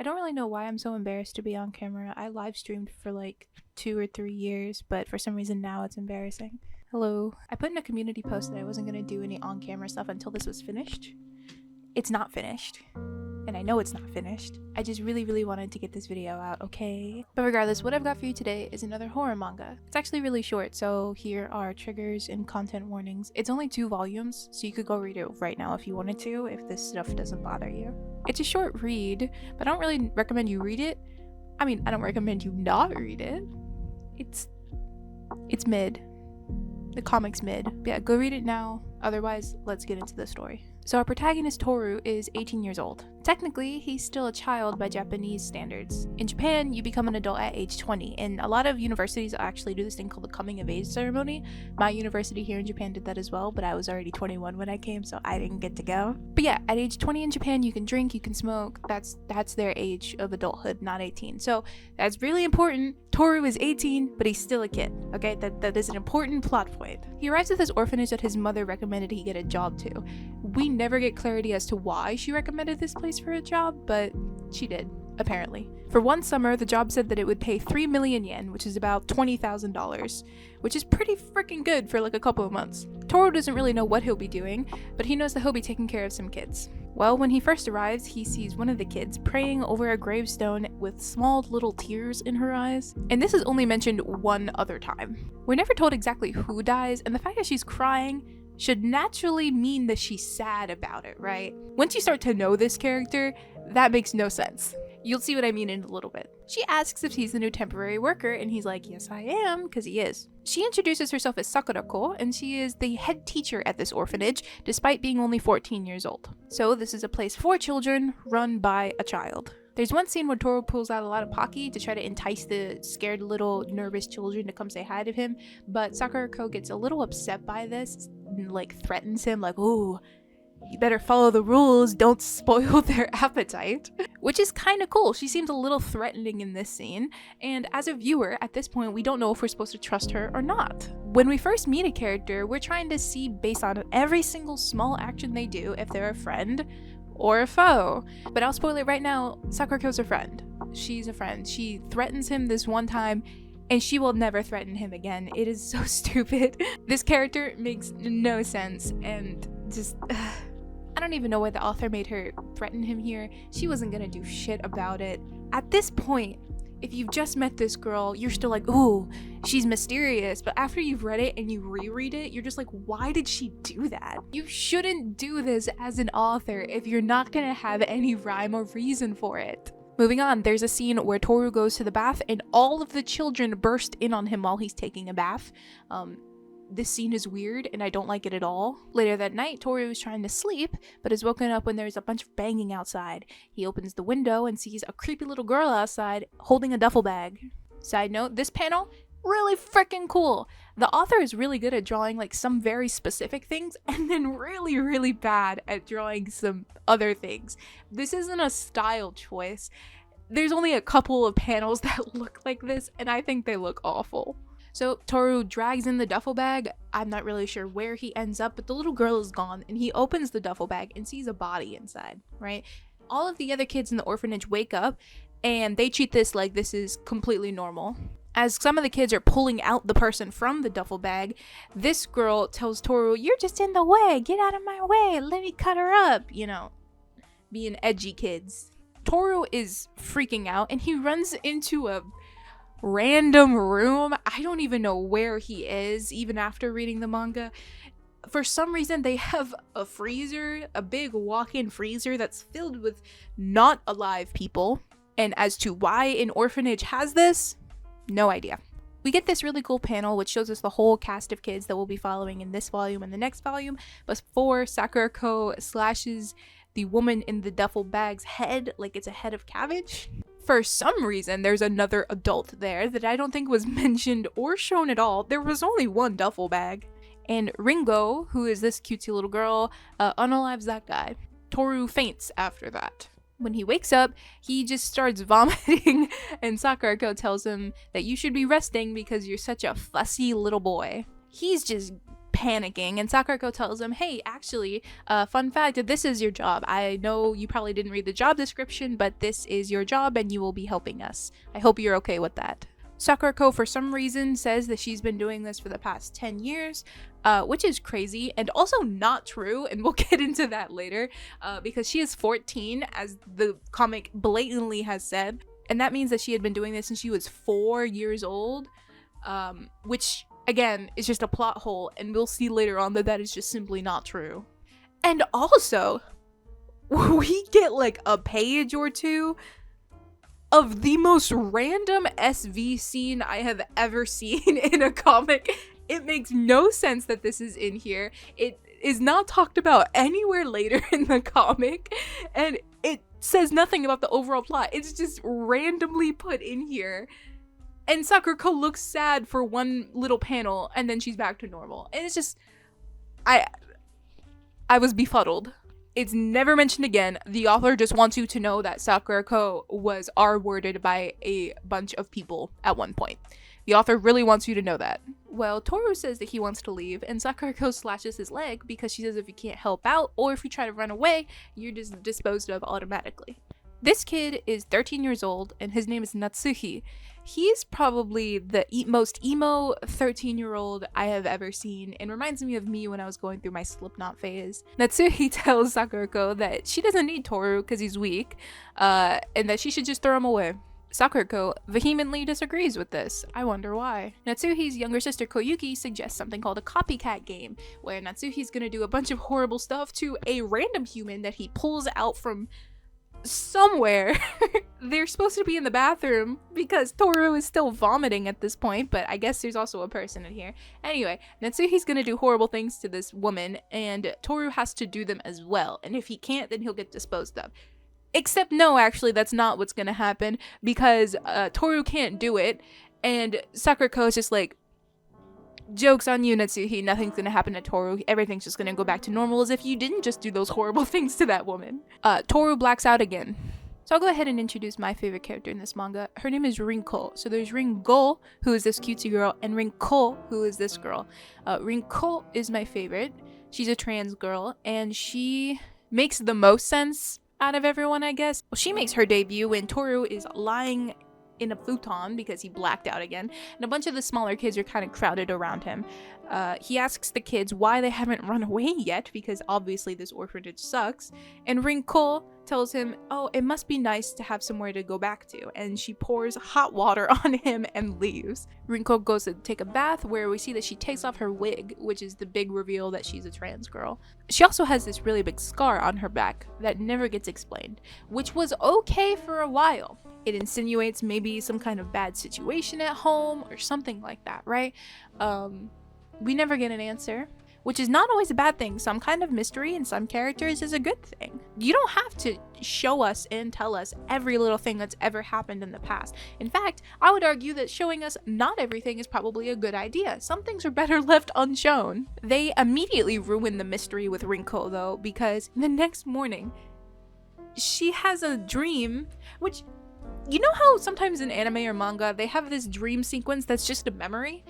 I don't really know why I'm so embarrassed to be on camera. I live streamed for like 2 or 3 years, but for some reason now it's embarrassing. Hello. I put in a community post that I wasn't gonna do any on-camera stuff until this was finished. It's not finished. And I know it's not finished. I just really wanted to get this video out, okay? But regardless, what I've got for you today is another horror manga. It's actually really short, so here are triggers and content warnings. It's only 2 volumes, so you could go read it right now if you wanted to, if this stuff doesn't bother you. It's a short read, but I don't really recommend you read it. I mean, I don't recommend you not read it. It's mid. The comic's mid. But yeah, go read it now. Otherwise, let's get into the story. So our protagonist Toru is 18 years old. Technically, he's still a child by Japanese standards. In Japan, you become an adult at age 20, and a lot of universities actually do this thing called the coming of age ceremony. My university here in Japan did that as well, but I was already 21 when I came, so I didn't get to go. But yeah, at age 20 in Japan, you can drink, you can smoke. That's their age of adulthood, not 18. So that's really important. Toru is 18, but he's still a kid, okay? That is an important plot point. He arrives at this orphanage that his mother recommended he get a job to. We never get clarity as to why she recommended this place for a job, but she did, apparently. For one summer, the job said that it would pay 3 million yen, which is about $20,000, which is pretty freaking good for like a couple of months. Toru doesn't really know what he'll be doing, but he knows that he'll be taking care of some kids. Well, when he first arrives, he sees one of the kids praying over a gravestone with small little tears in her eyes. And this is only mentioned one other time. We're never told exactly who dies, and the fact that she's crying should naturally mean that she's sad about it, right? Once you start to know this character, that makes no sense. You'll see what I mean in a little bit. She asks if he's the new temporary worker, and he's like, yes I am, because he is. She introduces herself as Sakurako, and she is the head teacher at this orphanage, despite being only 14 years old. So this is a place for children, run by a child. There's one scene where Toru pulls out a lot of Pocky to try to entice the scared little nervous children to come say hi to him, but Sakurako gets a little upset by this, and like threatens him like, ooh, you better follow the rules, don't spoil their appetite. Which is kind of cool. She seems a little threatening in this scene, and as a viewer, at this point, we don't know if we're supposed to trust her or not. When we first meet a character, we're trying to see based on every single small action they do if they're a friend or a foe. But I'll spoil it right now, Sakurako's a friend. She's a friend. She threatens him this one time, and she will never threaten him again. It is so stupid. This character makes no sense, and just... I don't even know why the author made her threaten him here. She wasn't gonna do shit about it. At this point, if you've just met this girl, you're still like, ooh, she's mysterious. But after you've read it and you reread it, you're just like, why did she do that? You shouldn't do this as an author if you're not gonna have any rhyme or reason for it. Moving on, there's a scene where Toru goes to the bath and all of the children burst in on him while he's taking a bath. This scene is weird and I don't like it at all. Later that night, Toru is trying to sleep, but is woken up when there's a bunch of banging outside. He opens the window and sees a creepy little girl outside holding a duffel bag. Side note, this panel, really freaking cool. The author is really good at drawing like some very specific things and then really bad at drawing some other things. This isn't a style choice. There's only a couple of panels that look like this and I think they look awful. So Toru drags in the duffel bag. I'm not really sure where he ends up, but the little girl is gone and he opens the duffel bag and sees a body inside, right? All of the other kids in the orphanage wake up and they treat this like this is completely normal. As some of the kids are pulling out the person from the duffel bag, this girl tells Toru, you're just in the way, get out of my way, let me cut her up, you know, being edgy kids. Toru is freaking out and he runs into a random room. I don't even know where he is, even after reading the manga. For some reason, they have a freezer, a big walk-in freezer that's filled with not alive people. And as to why an orphanage has this, no idea. We get this really cool panel which shows us the whole cast of kids that we'll be following in this volume and the next volume, before Sakurako slashes the woman in the duffel bag's head like it's a head of cabbage. For some reason, there's another adult there that I don't think was mentioned or shown at all. There was only one duffel bag. And Rinko, who is this cutesy little girl, unalives that guy. Toru faints after that. When he wakes up, he just starts vomiting, and Sakurako tells him that you should be resting because you're such a fussy little boy. He's just panicking, and Sakurako tells him, hey, actually, fun fact, this is your job. I know you probably didn't read the job description, but this is your job and you will be helping us. I hope you're okay with that. Sakurako, for some reason, says that she's been doing this for the past 10 years, which is crazy and also not true, and we'll get into that later, because she is 14, as the comic blatantly has said, and that means that she had been doing this since she was 4 years old, which, again, is just a plot hole, and we'll see later on that that is just simply not true. And also, we get like a page or two of the most random SV scene I have ever seen in a comic. It makes no sense that this is in here. It is not talked about anywhere later in the comic, and it says nothing about the overall plot. It's just randomly put in here. And Sakurako looks sad for one little panel, and then she's back to normal. And it's just, I was befuddled. It's never mentioned again. The author just wants you to know that Sakurako was R-worded by a bunch of people at one point. The author really wants you to know that. Well, Toru says that he wants to leave, and Sakurako slashes his leg because she says if you can't help out or if you try to run away, you're just disposed of automatically. This kid is 13 years old, and his name is Natsuhi. He's probably the most emo 13-year-old I have ever seen, and reminds me of me when I was going through my Slipknot phase. Natsuhi tells Sakurako that she doesn't need Toru because he's weak, and that she should just throw him away. Sakurako vehemently disagrees with this. I wonder why. Natsuhi's younger sister Koyuki suggests something called a copycat game, where Natsuhi's gonna do a bunch of horrible stuff to a random human that he pulls out from somewhere. They're supposed to be in the bathroom because Toru is still vomiting at this point, but I guess there's also a person in here. Anyway, Natsuhi's gonna do horrible things to this woman, and Toru has to do them as well, and if he can't, then he'll get disposed of. Except no, actually, that's not what's gonna happen, because Toru can't do it, and Sakurako is just like, joke's on you, Natsuhi, nothing's gonna happen to Toru, everything's just gonna go back to normal as if you didn't just do those horrible things to that woman. Toru blacks out again. So I'll go ahead and introduce my favorite character in this manga. Her name is Rinko. So there's Rinko, who is this cutesy girl, and Rinko, who is this girl. Rinko is my favorite. She's a trans girl, and she makes the most sense out of everyone, I guess. Well, she makes her debut when Toru is lying in a futon because he blacked out again, and a bunch of the smaller kids are kind of crowded around him. He asks the kids why they haven't run away yet, because obviously this orphanage sucks, and Rinko tells him, oh, it must be nice to have somewhere to go back to, and she pours hot water on him and leaves. Rinko goes to take a bath, where we see that she takes off her wig, which is the big reveal that she's a trans girl. She also has this really big scar on her back that never gets explained, which was okay for a while. It insinuates maybe some kind of bad situation at home or something like that, right? We never get an answer, which is not always a bad thing. Some kind of mystery in some characters is a good thing. You don't have to show us and tell us every little thing that's ever happened in the past. In fact, I would argue that showing us not everything is probably a good idea. Some things are better left unshown. They immediately ruin the mystery with Rinko, though, because the next morning, she has a dream, which, you know how sometimes in anime or manga, they have this dream sequence that's just a memory?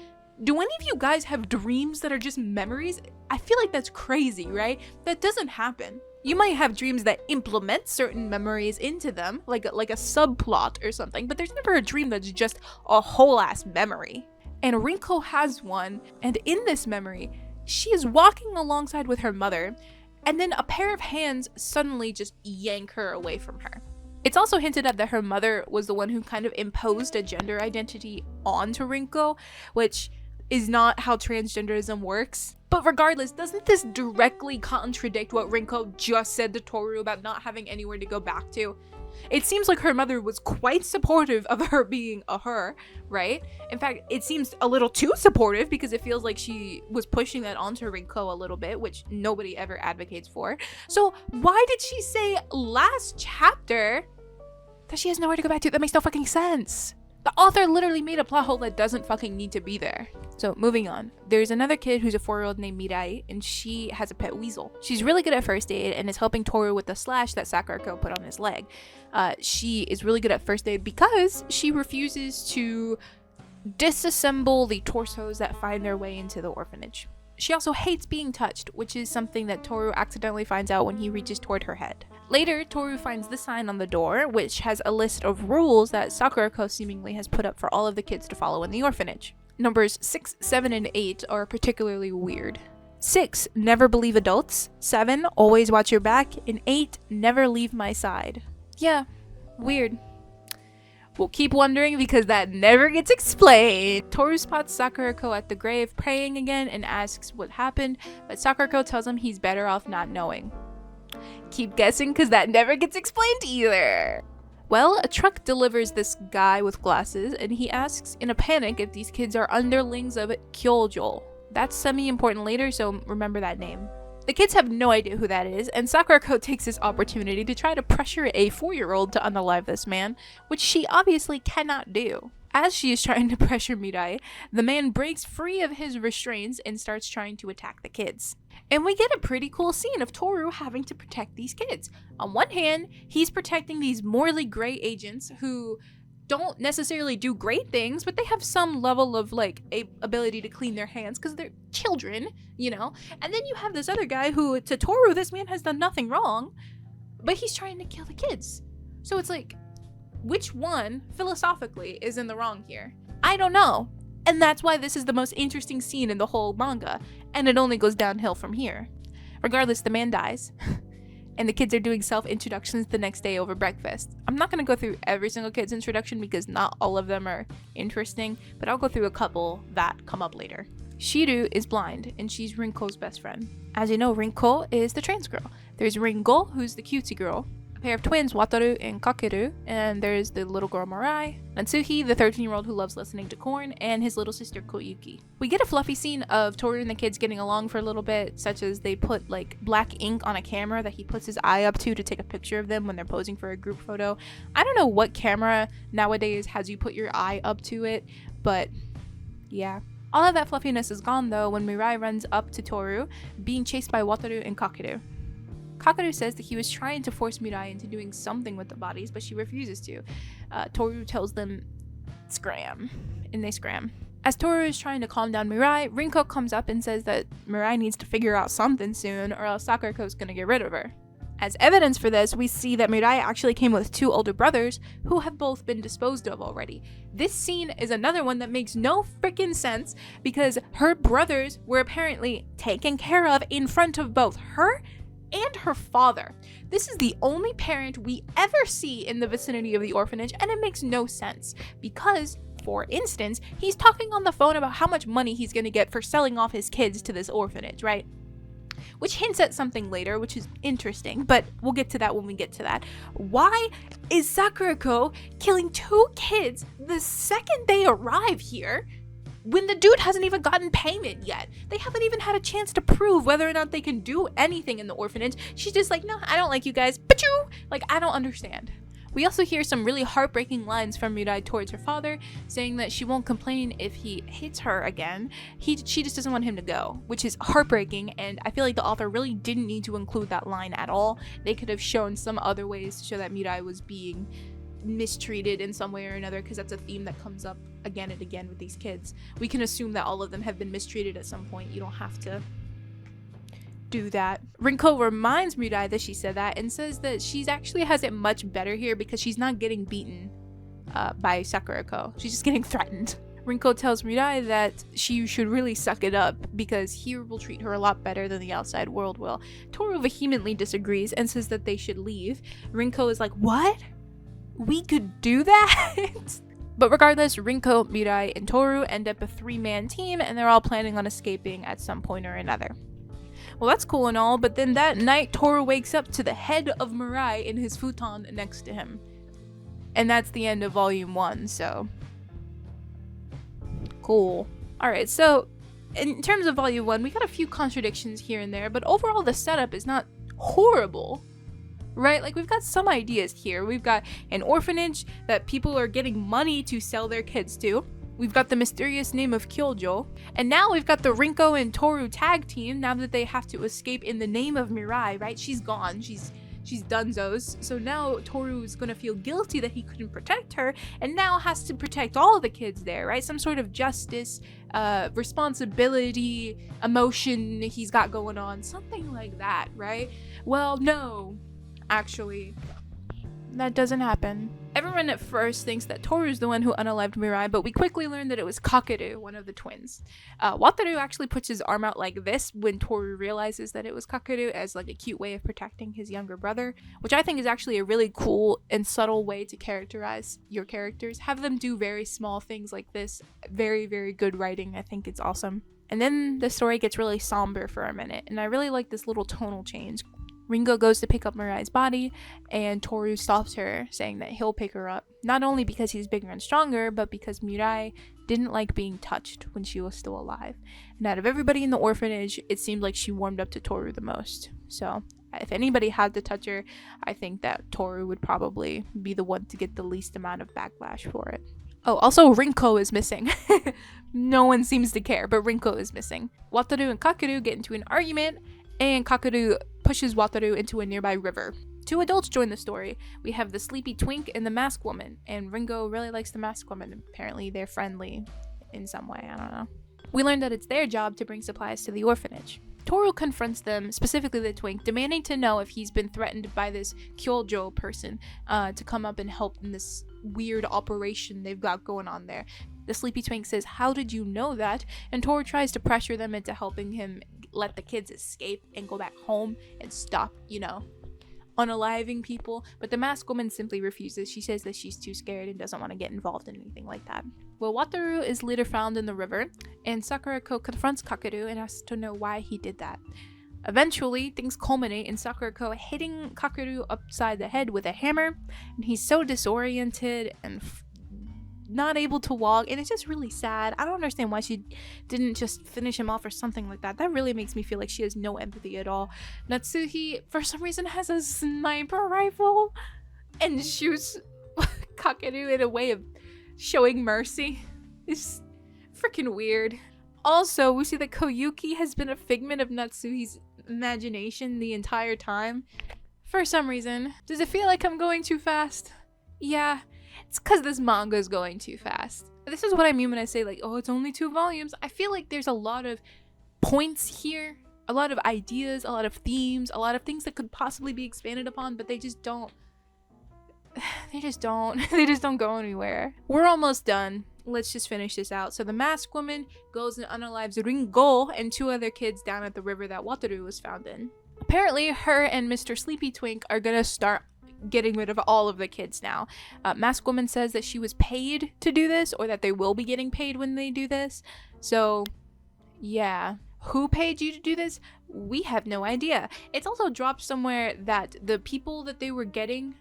Do any of you guys have dreams that are just memories? I feel like that's crazy, right? That doesn't happen. You might have dreams that implement certain memories into them, like a subplot or something, but there's never a dream that's just a whole ass memory. And Rinko has one, and in this memory, she is walking alongside with her mother, and then a pair of hands suddenly just yank her away from her. It's also hinted at that her mother was the one who kind of imposed a gender identity onto Rinko, which is not how transgenderism works. But regardless, doesn't this directly contradict what Rinko just said to Toru about not having anywhere to go back to? It seems like her mother was quite supportive of her being a her, right? In fact, it seems a little too supportive because it feels like she was pushing that onto Rinko a little bit, which nobody ever advocates for. So why did she say last chapter that she has nowhere to go back to? That makes no fucking sense. The author literally made a plot hole that doesn't fucking need to be there. So moving on, there's another kid who's a 4-year-old named Mirai, and she has a pet weasel. She's really good at first aid and is helping Toru with the slash that Sakurako put on his leg. She is really good at first aid because she refuses to disassemble the torsos that find their way into the orphanage. She also hates being touched, which is something that Toru accidentally finds out when he reaches toward her head. Later, Toru finds the sign on the door, which has a list of rules that Sakurako seemingly has put up for all of the kids to follow in the orphanage. Numbers 6, 7, and 8 are particularly weird. 6, never believe adults. 7, always watch your back. And 8, never leave my side. Yeah, weird. We'll keep wondering because that never gets explained. Toru spots Sakurako at the grave praying again and asks what happened, but Sakurako tells him he's better off not knowing. Keep guessing because that never gets explained either. Well, a truck delivers this guy with glasses and he asks in a panic if these kids are underlings of Kyojo. That's semi-important later, so remember that name. The kids have no idea who that is, and Sakurako takes this opportunity to try to pressure a 4-year-old to unalive this man, which she obviously cannot do. As she is trying to pressure Mirai, the man breaks free of his restraints and starts trying to attack the kids. And we get a pretty cool scene of Toru having to protect these kids. On one hand, he's protecting these morally gray agents who don't necessarily do great things, but they have some level of like ability to clean their hands because they're children, you know? And then you have this other guy who, to Toru, this man has done nothing wrong, but he's trying to kill the kids. So it's like, which one, philosophically, is in the wrong here? I don't know. And that's why this is the most interesting scene in the whole manga, and it only goes downhill from here. Regardless, the man dies. And the kids are doing self-introductions the next day over breakfast. I'm not going to go through every single kid's introduction because not all of them are interesting, but I'll go through a couple that come up later. Shiru is blind, and she's Rinko's best friend. As you know, Rinko is the trans girl. There's Ringo, who's the cutesy girl, a pair of twins, Wataru and Kakeru, and there's the little girl Mirai, Natsuhi, the 13-year-old who loves listening to Korn, and his little sister Koyuki. We get a fluffy scene of Toru and the kids getting along for a little bit, such as they put like black ink on a camera that he puts his eye up to take a picture of them when they're posing for a group photo. I don't know what camera nowadays has you put your eye up to it, but yeah. All of that fluffiness is gone though when Mirai runs up to Toru, being chased by Wataru and Kakeru. Kakeru says that he was trying to force Mirai into doing something with the bodies, but she refuses to. Toru tells them, scram, and they scram. As Toru is trying to calm down Mirai, Rinko comes up and says that Mirai needs to figure out something soon or else Sakurako's gonna get rid of her. As evidence for this, we see that Mirai actually came with 2 older brothers who have both been disposed of already. This scene is another one that makes no freaking sense because her brothers were apparently taken care of in front of both her and her father. This is the only parent we ever see in the vicinity of the orphanage, and it makes no sense because, for instance, he's talking on the phone about how much money he's gonna get for selling off his kids to this orphanage, right? Which hints at something later, which is interesting, but we'll get to that when we get to that. Why is Sakurako killing 2 kids the second they arrive here when the dude hasn't even gotten payment yet? They haven't even had a chance to prove whether or not they can do anything in the orphanage. She's just like, no, I don't like you guys. But you, like, I don't understand. We also hear some really heartbreaking lines from Mirai towards her father, saying that she won't complain if he hits her again. She just doesn't want him to go, which is heartbreaking, and I feel like the author really didn't need to include that line at all. They could have shown some other ways to show that Mirai was being mistreated in some way or another, because that's a theme that comes up again and again with these kids. We can assume that all of them have been mistreated at some point. You don't have to do that. Rinko reminds Mirai that she said that and says that she's actually has it much better here because she's not getting beaten by Sakurako. She's just getting threatened. Rinko tells Mirai that she should really suck it up because here will treat her a lot better than the outside world will. Toru vehemently disagrees and says that they should leave. Rinko is like, what? We could do that? But regardless, Rinko, Mirai, and Toru end up a 3-man team and they're all planning on escaping at some point or another. Well, that's cool and all, but then that night Toru wakes up to the head of Mirai in his futon next to him. And that's the end of volume 1, so cool. Alright, so in terms of volume 1, we got a few contradictions here and there, but overall the setup is not horrible. Right? Like, we've got some ideas here. We've got an orphanage that people are getting money to sell their kids to. We've got the mysterious name of Kyojo. And now we've got the Rinko and Toru tag team now that they have to escape in the name of Mirai, right? She's gone. She's she's donezo's. So now Toru's gonna feel guilty that he couldn't protect her, and now has to protect all the kids there, right? Some sort of justice, responsibility, emotion he's got going on, something like that, right? Well, no, actually, that doesn't happen. Everyone at first thinks that Toru's the one who unalived Mirai, but we quickly learn that it was Kakeru, one of the twins. Wataru actually puts his arm out like this when Toru realizes that it was Kakeru, as like a cute way of protecting his younger brother, which I think is actually a really cool and subtle way to characterize your characters. Have them do very small things like this. Very, very good writing. I think it's awesome. And then the story gets really somber for a minute, and I really like this little tonal change. Rinko goes to pick up Mirai's body, and Toru stops her, saying that he'll pick her up, not only because he's bigger and stronger, but because Mirai didn't like being touched when she was still alive. And out of everybody in the orphanage, it seemed like she warmed up to Toru the most. So if anybody had to touch her, I think that Toru would probably be the one to get the least amount of backlash for it. Oh, also Rinko is missing. No one seems to care, but Rinko is missing. Wataru and Kakeru get into an argument, and Kakeru pushes Wataru into a nearby river. Two adults join the story. We have the sleepy twink and the masked woman, and Ringo really likes the masked woman. Apparently they're friendly in some way, I don't know. We learn that it's their job to bring supplies to the orphanage. Toru confronts them, specifically the twink, demanding to know if he's been threatened by this Kyojo person to come up and help in this weird operation they've got going on there. The sleepy twink says, "How did you know that?" And Toru tries to pressure them into helping him let the kids escape and go back home and stop, unaliving people. But the masked woman simply refuses. She says that she's too scared and doesn't want to get involved in anything like that. Well, Wataru is later found in the river, and Sakurako confronts Kakeru and asks to know why he did that. Eventually, things culminate in Sakurako hitting Kakeru upside the head with a hammer, and he's so disoriented and not able to walk, and it's just really sad. I don't understand why she didn't just finish him off or something like that. That really makes me feel like she has no empathy at all. Natsuhi, for some reason, has a sniper rifle and shoots Kakeru in a way of showing mercy. It's freaking weird. Also, we see that Koyuki has been a figment of Natsuhi's imagination the entire time. For some reason. Does it feel like I'm going too fast? Yeah. It's because this manga is going too fast. This is what I mean when I say, like, oh, it's only 2 volumes. I feel like there's a lot of points here, a lot of ideas, a lot of themes, a lot of things that could possibly be expanded upon, but they just don't. They just don't go anywhere. We're almost done. Let's just finish this out. So the masked woman goes and unalives Ringo and 2 other kids down at the river that Wataru was found in. Apparently, her and Mr. Sleepy Twink are gonna start getting rid of all of the kids now. Masked woman says that she was paid to do this, or that they will be getting paid when they do this. So yeah, who paid you to do this? We have no idea. It's also dropped somewhere that the people that they were getting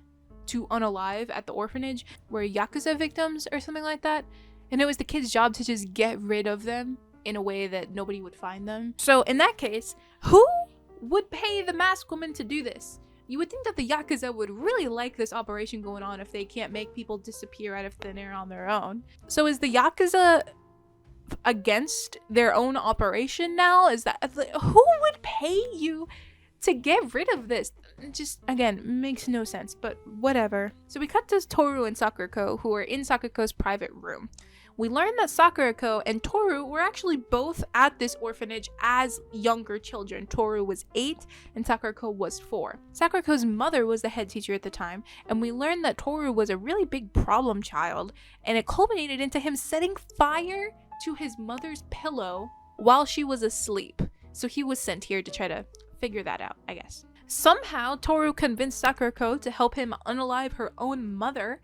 to unalive at the orphanage were Yakuza victims or something like that, and it was the kids' job to just get rid of them in a way that nobody would find them. So in that case, who would pay the masked woman to do this? You would think that the Yakuza would really like this operation going on if they can't make people disappear out of thin air on their own. So is the Yakuza against their own operation now? Is that, who would pay you to get rid of this? It just, again, makes no sense, but whatever. So we cut to Toru and Sakurako, who are in Sakurako's private room. We learn that Sakurako and Toru were actually both at this orphanage as younger children. Toru was 8 and Sakurako was 4. Sakurako's mother was the head teacher at the time, and we learned that Toru was a really big problem child, and it culminated into him setting fire to his mother's pillow while she was asleep. So he was sent here to try to figure that out, I guess. Somehow, Toru convinced Sakurako to help him unalive her own mother,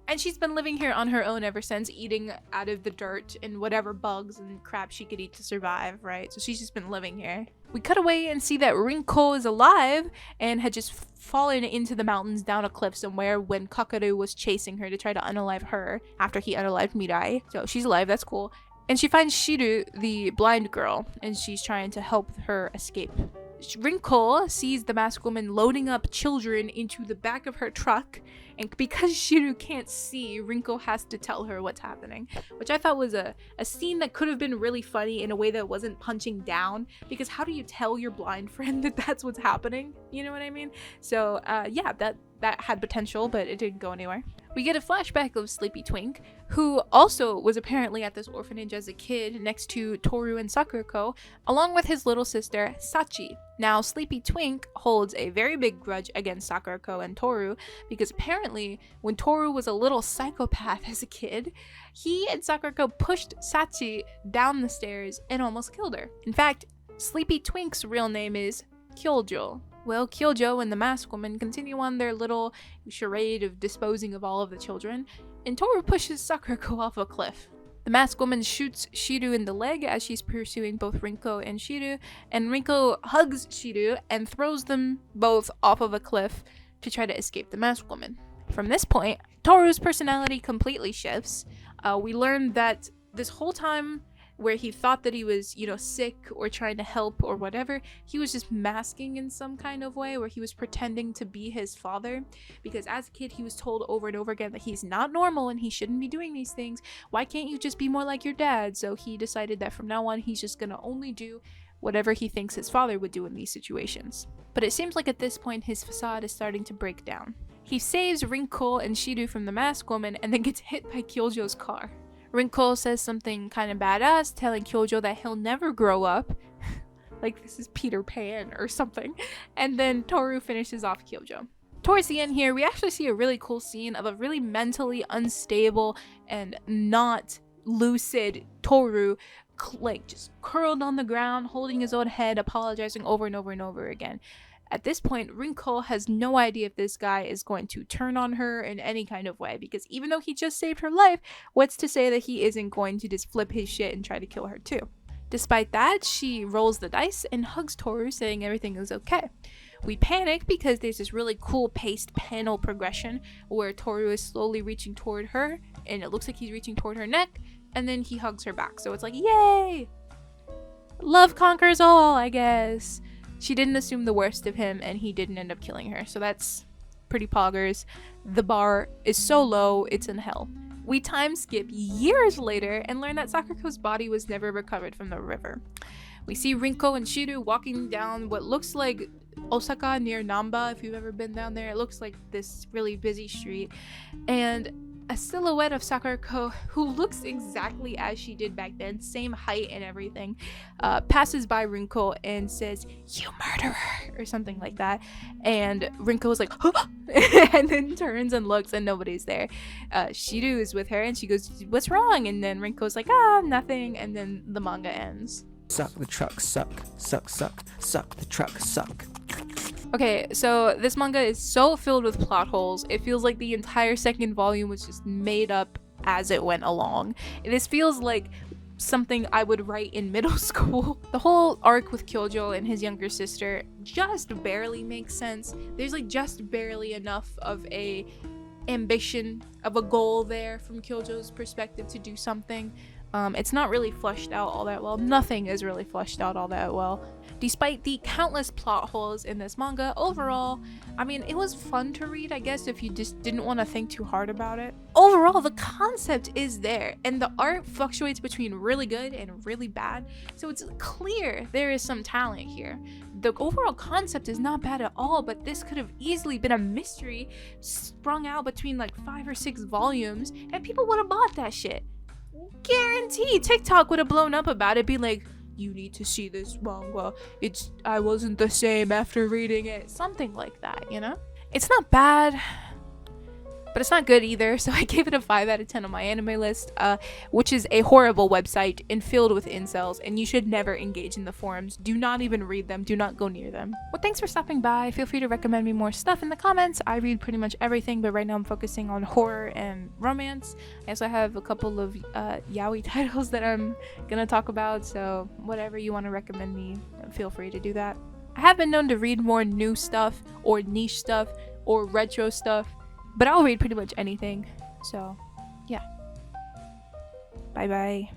and she's been living here on her own ever since, eating out of the dirt and whatever bugs and crap she could eat to survive, right? So she's just been living here. We cut away and see that Rinko is alive and had just fallen into the mountains down a cliff somewhere when Kakeru was chasing her to try to unalive her after he unalived Mirai. So she's alive, that's cool. And she finds Shiru, the blind girl, and she's trying to help her escape Rinko sees the masked woman loading up children into the back of her truck, and because Shiru can't see, Rinko has to tell her what's happening, which I thought was a scene that could have been really funny in a way that wasn't punching down, because how do you tell your blind friend that that's what's happening? You know what I mean? So yeah, that had potential, but it didn't go anywhere. We get a flashback of Sleepy Twink, who also was apparently at this orphanage as a kid next to Toru and Sakurako, along with his little sister, Sachi. Now, Sleepy Twink holds a very big grudge against Sakurako and Toru, because apparently, when Toru was a little psychopath as a kid, he and Sakurako pushed Sachi down the stairs and almost killed her. In fact, Sleepy Twink's real name is Kyojo. Well, Kyojo and the masked woman continue on their little charade of disposing of all of the children, and Toru pushes Sakurako off a cliff. The masked woman shoots Shiru in the leg as she's pursuing both Rinko and Shiru, and Rinko hugs Shiru and throws them both off of a cliff to try to escape the masked woman. From this point, Toru's personality completely shifts. We learn that this whole time where he thought that he was, sick or trying to help or whatever, he was just masking in some kind of way where he was pretending to be his father, because as a kid he was told over and over again that he's not normal and he shouldn't be doing these things. Why can't you just be more like your dad? So he decided that from now on he's just gonna only do whatever he thinks his father would do in these situations. But it seems like at this point his facade is starting to break down. He saves Rinko and Shiru from the masked woman and then gets hit by Kyojo's car. Rinko says something kind of badass, telling Kyojo that he'll never grow up. Like this is Peter Pan or something. And then Toru finishes off Kyojo. Towards the end here, we actually see a really cool scene of a really mentally unstable and not lucid Toru, like just curled on the ground, holding his own head, apologizing over and over and over again. At this point, Rinko has no idea if this guy is going to turn on her in any kind of way, because even though he just saved her life, what's to say that he isn't going to just flip his shit and try to kill her too? Despite that, she rolls the dice and hugs Toru, saying everything is okay. We panic because there's this really cool paced panel progression where Toru is slowly reaching toward her, and it looks like he's reaching toward her neck, and then he hugs her back. So it's like, yay! Love conquers all, I guess. She didn't assume the worst of him, and he didn't end up killing her, so that's pretty poggers. The bar is so low, it's in hell. We time skip years later and learn that Sakurako's body was never recovered from the river. We see Rinko and Shiru walking down what looks like Osaka near Namba, if you've ever been down there. It looks like this really busy street, and a silhouette of Sakurako, who looks exactly as she did back then, same height and everything, passes by Rinko and says, "You murderer," or something like that. And Rinko is like, huh? And then turns and looks and nobody's there. Shiru is with her and she goes, "What's wrong?" And then Rinko's like, nothing. And then the manga ends. Suck the truck, suck, suck, suck, suck the truck, suck. Okay, so this manga is so filled with plot holes. It feels like the entire second volume was just made up as it went along. This feels like something I would write in middle school. The whole arc with Kyojo and his younger sister just barely makes sense. There's like just barely enough of a ambition, of a goal there from Kyojo's perspective to do something. It's not really fleshed out all that well. Nothing is really fleshed out all that well. Despite the countless plot holes in this manga, overall, I mean, it was fun to read, I guess, if you just didn't want to think too hard about it. Overall, the concept is there, and the art fluctuates between really good and really bad, so it's clear there is some talent here. The overall concept is not bad at all, but this could have easily been a mystery sprung out between like 5 or 6 volumes, and people would have bought that shit. Guarantee TikTok would have blown up about it, be like, "You need to see this manga. I wasn't the same after reading it." Something like that, you know? It's not bad, but it's not good either, so I gave it a 5 out of 10 on my anime list, which is a horrible website and filled with incels, and you should never engage in the forums. Do not even read them. Do not go near them. Well, thanks for stopping by. Feel free to recommend me more stuff in the comments. I read pretty much everything, but right now I'm focusing on horror and romance. I also have a couple of yaoi titles that I'm gonna talk about, so whatever you want to recommend me, feel free to do that. I have been known to read more new stuff or niche stuff or retro stuff, but I'll read pretty much anything. So, yeah. Bye bye.